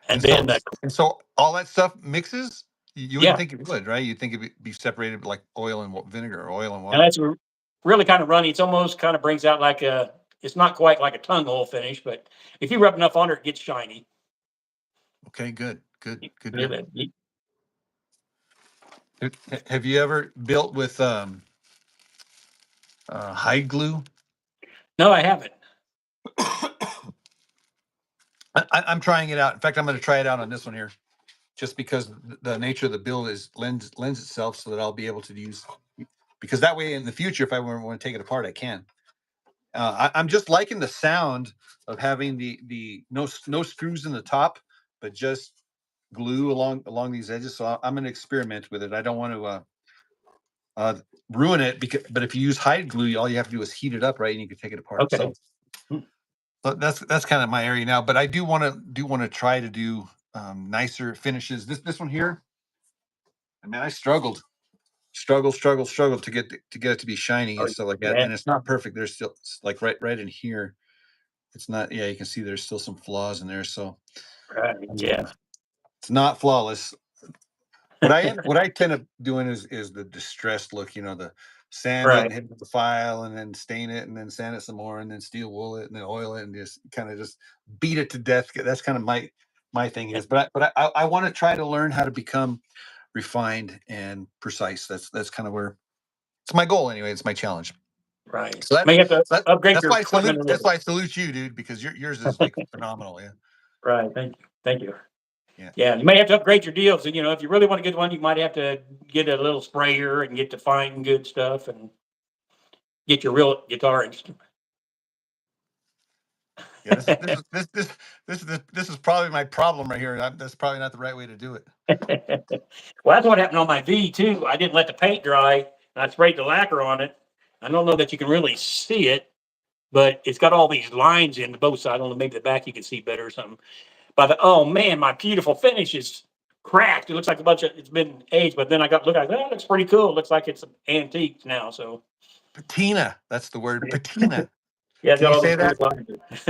and And so then the and so all that stuff mixes? You wouldn't yeah, think it would, right? You'd think it'd be separated like oil and vinegar or oil and and water. that's really kind of runny. It's almost kind of brings out like a. It's not quite like a tongue hole finish, but if you rub enough on it, it gets shiny. Okay, good. Good. Good Clear deal. that. Have you ever built with hide glue? No, I haven't. I'm trying it out. In fact, I'm going to try it out on this one here, just because the nature of the build is lends itself so that I'll be able to use, because that way in the future, if I want to take it apart, I can. I'm just liking the sound of having the no screws in the top, but just glue along these edges. So I'm going to experiment with it. I don't want to ruin it, but if you use hide glue, all you have to do is heat it up, right, and you can take it apart. Okay. So that's kind of my area now. But I do want to try to do nicer finishes. This one here, I mean, I struggled to get it to be shiny Oh, and stuff like that. yeah. And it's not perfect. There's still like right in here. It's not. Yeah, you can see there's still some flaws in there. So Right. Yeah. it's not flawless. What I tend to doing is the distressed look, the sand it Right. and hit it with the file and then stain it and then sand it some more and then steel wool it and then oil it and just kind of just beat it to death. That's kind of my thing is, but I want to try to learn how to become refined and precise. That's kind of where it's my goal anyway. It's my challenge. Right. So May have to upgrade that's your why I equipment salute a that's little why I salute you, dude, because yours is like bit. phenomenal. Yeah. Right. Thank you. Thank you. Yeah. Yeah, you may have to upgrade your deals. You know, if you really want to get one, you might have to get a little sprayer and get the fine good stuff and get your real guitar instrument. Yeah, this is probably my problem right here. That's probably not the right way to do it. Well, that's what happened on my V too. I didn't let the paint dry and I sprayed the lacquer on it. I don't know that you can really see it, but it's got all these lines in the both sides. I don't know, maybe the back you can see better or something. Oh man, my beautiful finish is cracked. It looks like a bunch of it's been aged, but then I got look like that looks pretty cool. It looks like it's antique now. So Patina. That's the word. Patina. yeah, it's Can got you all say those that? weird lines.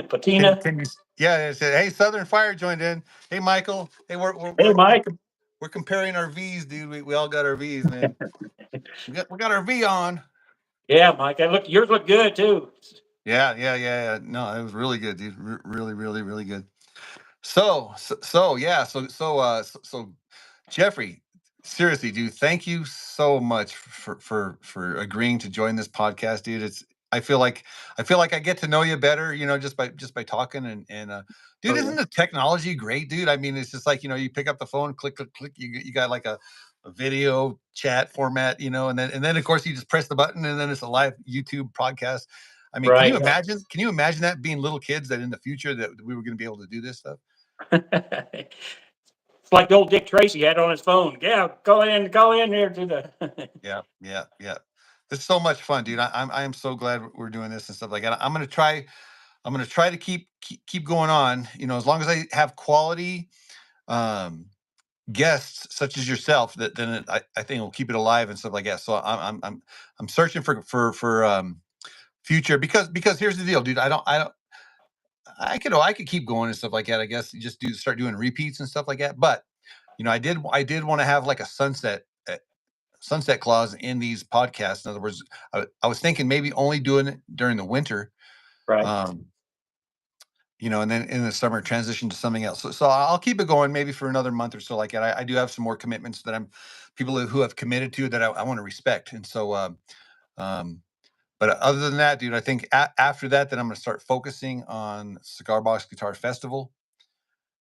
Patina. Can you? Yeah. It said, hey, Southern Fire joined in. Hey, Michael. Hey, Hey, Mike. we're comparing our V's, dude. We all got our V's, man. We got our V on. Yeah, Mike. I look yours look good too. Yeah. No, it was really good, dude. Really, really, really good. So yeah. So Jeffrey, seriously, dude, thank you so much for agreeing to join this podcast, dude. I feel like I get to know you better, just by talking and dude, Oh yeah. isn't the technology great, dude? I mean, it's just like, you pick up the phone, click, click, click, you got like a video chat format, and then of course you just press the button and then it's a live YouTube podcast. I mean, can you Right. imagine? Can you imagine that being little kids that in the future that we were going to be able to do this stuff? It's like the old Dick Tracy had on his phone. Yeah, call in here to the. Yeah. It's so much fun, dude. I am so glad we're doing this and stuff like that. I'm gonna try to keep going on. As long as I have quality um, guests such as yourself, I think we'll keep it alive and stuff like that. So I'm searching for future because here's the deal, dude. I don't. I could keep going and stuff like that. I guess you just start doing repeats and stuff like that. But I did want to have like a sunset clause in these podcasts. In other words, I was thinking maybe only doing it during the winter, Right. um, and then in the summer transition to something else. So I'll keep it going maybe for another month or so. Like that, I do have some more commitments that people who have committed to that I want to respect. And so, um, but other than that, dude, I think after that, then I'm going to start focusing on Cigar Box Guitar Festival.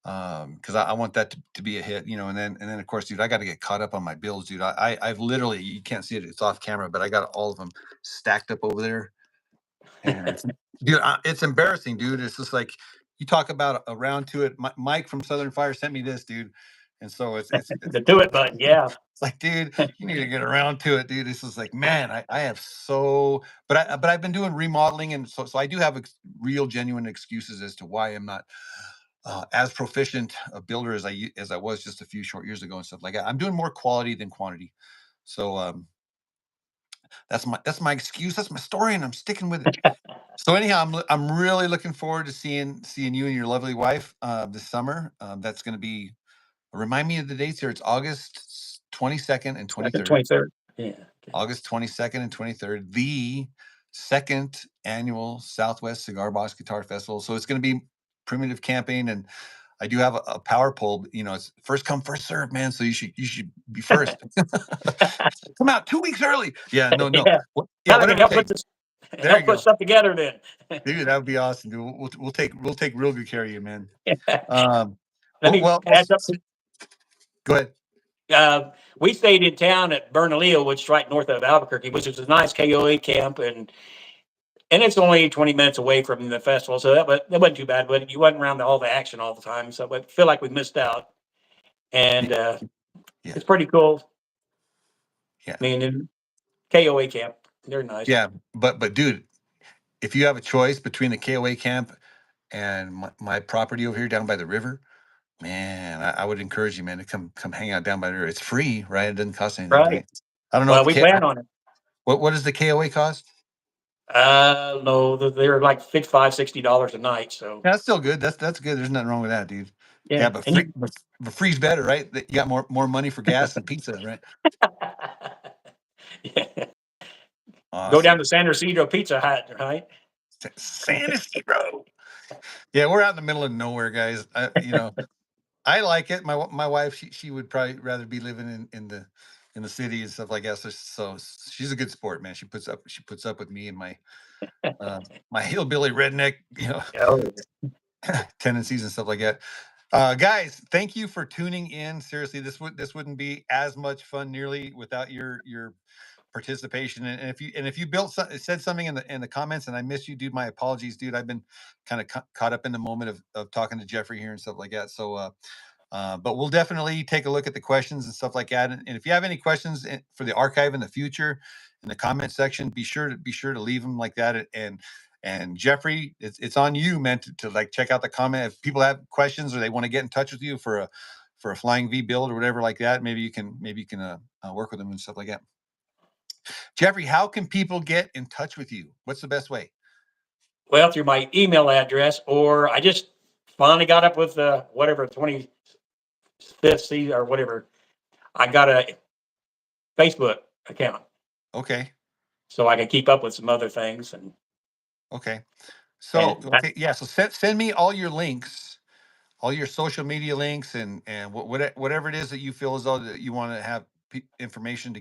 Because I want that to be a hit, and then of course, dude, I got to get caught up on my bills, dude. I've literally, you can't see it, it's off camera, but I got all of them stacked up over there, and dude, it's embarrassing, dude. It's just like you talk about around to it. Mike from Southern Fire sent me this, dude, and so The do it button. Yeah. it's like, dude, you need to get around to it, dude. This is like, man, I have so, but I've been doing remodeling, and so I do have real genuine excuses as to why I'm not as proficient a builder as I was just a few short years ago and stuff like that. I'm doing more quality than quantity. So That's my excuse. That's my story, and I'm sticking with it. So anyhow, I'm really looking forward to seeing you and your lovely wife this summer. That's going to be. Remind me of the dates here. It's August 22nd and Second, 23rd. 23rd. Yeah. Okay. August 22nd and 23rd, the second annual Southwest Cigar Box Guitar Festival. So it's going to be primitive camping, and I do have a power pole. You know, it's first come, first serve, man. So you should be first. Come out 2 weeks early. Yeah, no. Yeah. Yeah, Well, I can whatever it takes. There you help put go, stuff together then. dude. That would be awesome, dude. We'll take real good care of you, man. Um, Let me add something. go ahead. We stayed in town at Bernalillo, which is right north of Albuquerque, which is a nice KOA camp, and it's only 20 minutes away from the festival, so that wasn't too bad. But you wasn't around all the action all the time, so I feel like we missed out. And Yeah, it's pretty cool. yeah, I mean, in KOA camp, they're nice. yeah. But dude, if you have a choice between the KOA camp and my property over here down by the river, man, I would encourage you, man, to come hang out down by the river. It's free, right? It doesn't cost anything, Right. right? I don't know Well, what we plan on it. what does the KOA cost? No, they're like $55, $60 a night. So Yeah, that's still good. That's good. There's nothing wrong with that, dude. Yeah, yeah, but and free, but free's better, right? You got more money for gas and pizza, right? yeah. Go down Awesome. to San Ysidro Pizza Hut, right? San Isidro. Yeah, we're out in the middle of nowhere, guys. I like it. My wife, she would probably rather be living in the city and stuff like that. So she's a good sport, man. She puts up with me and my hillbilly redneck, Oh, tendencies and stuff like that. Guys, thank you for tuning in. Seriously, this wouldn't be as much fun nearly without your participation. And if you said something in the comments and I missed you, dude, my apologies, dude. I've been kind of caught up in the moment of talking to Jeffrey here and stuff like that. So but we'll definitely take a look at the questions and stuff like that. And if you have any questions for the archive in the future, in the comment section, be sure to leave them like that. And Jeffrey, it's on you, man, to like check out the comment. If people have questions or they want to get in touch with you for a flying V build or whatever like that, maybe you can work with them and stuff like that. Jeffrey, how can people get in touch with you? What's the best way? well, through my email address, or I just finally got up with whatever 25th season or whatever. I got a Facebook account Okay. so I can keep up with some other things. Okay. So And yeah. So send me all your links, all your social media links, and whatever it is that you feel as though that you want to have information to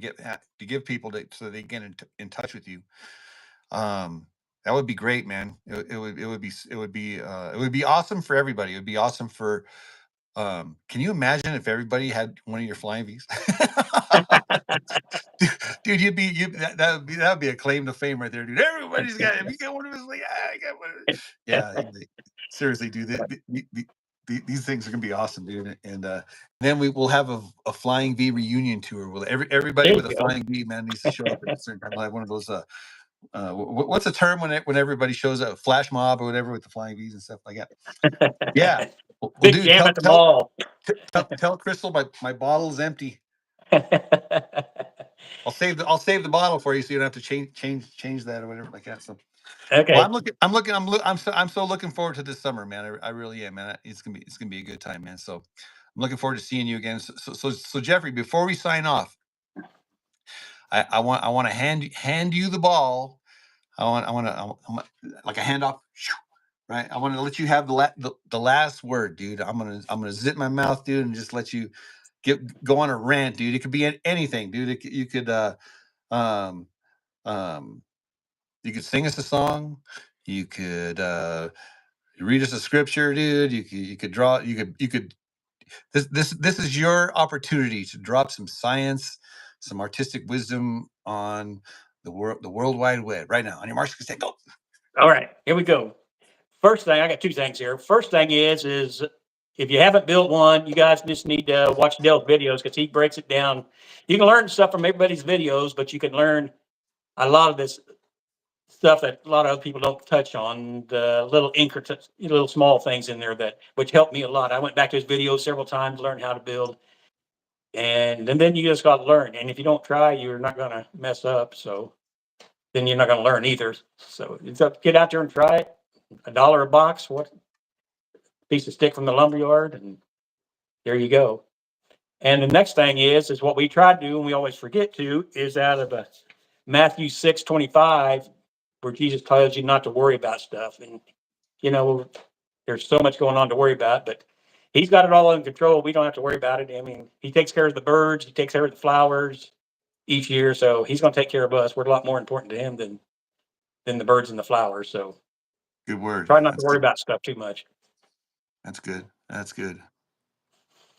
give people so they get in touch with you. That would be great, man. It would be awesome for everybody. It would be awesome for. Can you imagine if everybody had one of your flying V's? Dude, that would be a claim to fame right there, dude. Everybody's got. If you got one of his, like, I got one. Yeah, seriously, dude. These things are gonna be awesome, dude. And then we will have a flying V reunion tour. Will everybody there with you a go. flying V, man, needs to show up at a certain time. We'll have one of those. What's the term when everybody shows up? Flash mob or whatever with the flying V's and stuff like that. Yeah. Well, Big dude, jam at the mall. tell Crystal my bottle's empty. I'll save the bottle for you, so you don't have to change that or whatever like that. So, well, Okay. I'm so looking forward to this summer, man. I really am, man. It's gonna be a good time, man. So, I'm looking forward to seeing you again. So Jeffrey, before we sign off, I want to hand you the ball. Like a handoff, right? I want to let you have the last word, dude. I'm gonna zip my mouth, dude, and just let you go on a rant, dude. It could be anything, dude. You could um um you could sing us a song. You could read us a scripture, dude. You could draw. You could. This is your opportunity to drop some science, some artistic wisdom on the world wide web right now. On your marks, go. All right. Here we go. First thing, I got two things here. First thing is if you haven't built one, you guys just need to watch Dale's videos because he breaks it down. You can learn stuff from everybody's videos, but you can learn a lot of this stuff that a lot of other people don't touch on. The little intricate, little small things in there which helped me a lot. I went back to his videos several times, learned how to build, and then you just got to learn. And if you don't try, you're not going to mess up. So then you're not going to learn either. So it's up, get out there and try it. $1 a box, what piece of stick from the lumberyard, and there you go. And the next thing is what we try to do, and we always forget to, is out of Matthew 6:25, where Jesus tells you not to worry about stuff. And you know, there's so much going on to worry about, but he's got it all under control. We don't have to worry about it. I mean, he takes care of the birds, he takes care of the flowers each year, so he's going to take care of us. We're a lot more important to him than the birds and the flowers. So Good word. try not to That's worry good. about stuff too much. That's good. That's good.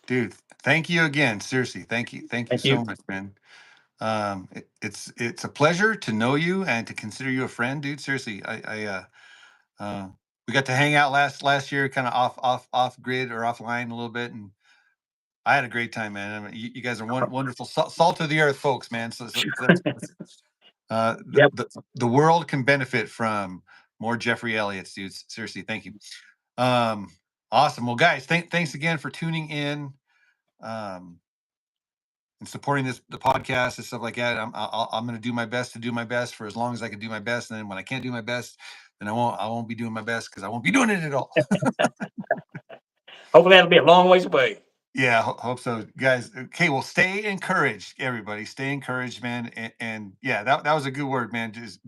Dude, thank you again. Seriously, thank you. Thank you Thank so you. much, man. It's a pleasure to know you and to consider you a friend, dude. Seriously, we got to hang out last year, kind of off grid or offline a little bit, and I had a great time, man. I mean, you guys are wonderful, salt of the earth folks, man. So Yep. the world can benefit from more Jeffrey Elliott's, dude. Seriously, thank you. Um, awesome. Well, guys, thanks again for tuning in. And supporting the podcast and stuff like that. I'm going to do my best to do my best for as long as I can do my best. And then when I can't do my best, then I won't be doing my best because I won't be doing it at all. Hopefully that'll be a long ways away. Yeah, hope so, guys. Okay, well, stay encouraged, everybody. Stay encouraged, man. And yeah, that was a good word, man. Just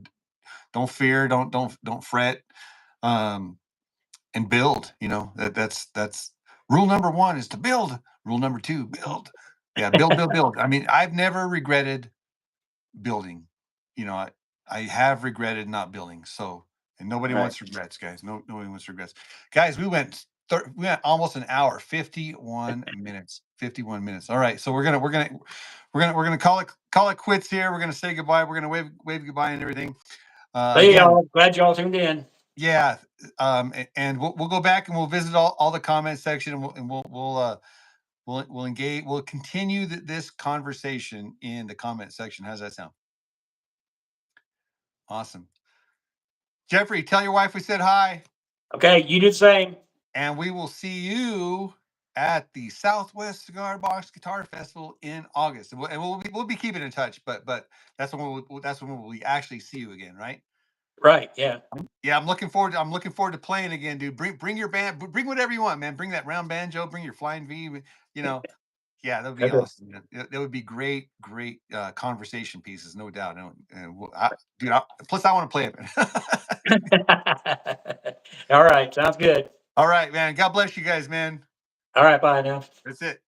don't fear, don't fret, um, and build. You know that's rule number one is to build. Rule number two, build. Yeah, build. I mean, I've never regretted building. You know, I have regretted not building. So, and nobody Right. wants regrets, guys. Nobody wants regrets. Guys, we went almost an hour, 51 minutes. 51 minutes. All right. So we're gonna call it quits here. We're gonna say goodbye. We're gonna wave goodbye and everything. Hey, Again, y'all. Glad y'all tuned in. yeah. And we'll go back and we'll visit all the comment section and we'll engage. We'll continue this conversation in the comment section. How's that sound? Awesome. Jeffrey, tell your wife we said hi. Okay, you do the same. And we will see you at the Southwest Cigar Box Guitar Festival in August. And we'll be keeping in touch, but that's when we'll actually see you again, right? Right. Yeah. Yeah, I'm looking forward to playing again, dude. Bring your band, bring whatever you want, man. Bring that round banjo, bring your flying V, you know. Yeah, that would be Okay. awesome. That would be great conversation pieces, no doubt. Dude, plus I want to play it. All right. Sounds good. All right, man. God bless you guys, man. All right. Bye now. That's it.